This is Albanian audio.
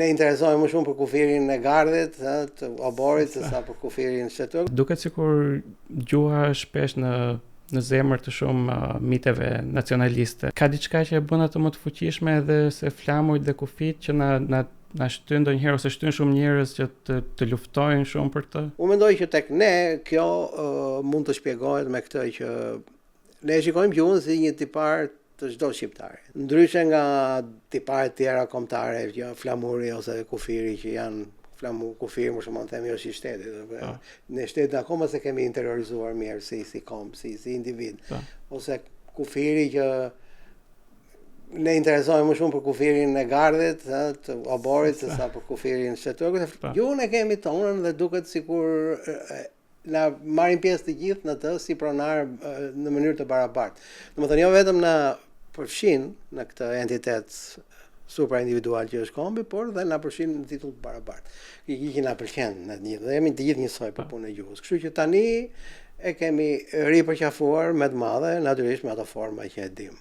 Ne interesojmë më shumë për kufirin e gardhit, të oborit, se sa për kufirin shtetur. Duket sikur gjuha shpesh në zemër të shumë miteve nacionaliste. Ka diçka që e bën ato më të fuqishme edhe se flamujt dhe kufit që na shtyn ndonjëherë ose shtyn shumë njerëz që të luftojnë shumë për këtë? Unë mendoj që tek ne kjo mund të shpjegohet me këtë që ne shikojmë gjuhën si një tipar të çdo shqiptari. Ndryshe nga tiparet tjera kombëtare, që flamuri ose kufiri që janë kufiri më shumë themi është i shtetit. Ne shtetin akoma se kemi interiorizuar mirë si kombë, si individ. Ose kufiri që ne interesojmë më shumë për kufirin e gardhit, të oborit, se sa për kufirin shtetur. Gjuhën e kemi tonën dhe duket sikur na marrin pjesë të gjithë në të si pronar në mënyrë të barabartë. Domethënë jo vetëm na përfshin në këtë entitet supra-individual që është kombi, por dhe na përfshin në titull të barabartë. Që na pëlqen në të gjithë, dhe jemi të gjithë njësoj për punën e gjuhës. Kështu që tani e kemi ripërqafuar me të madhe, natyrisht me ato forma që e dim.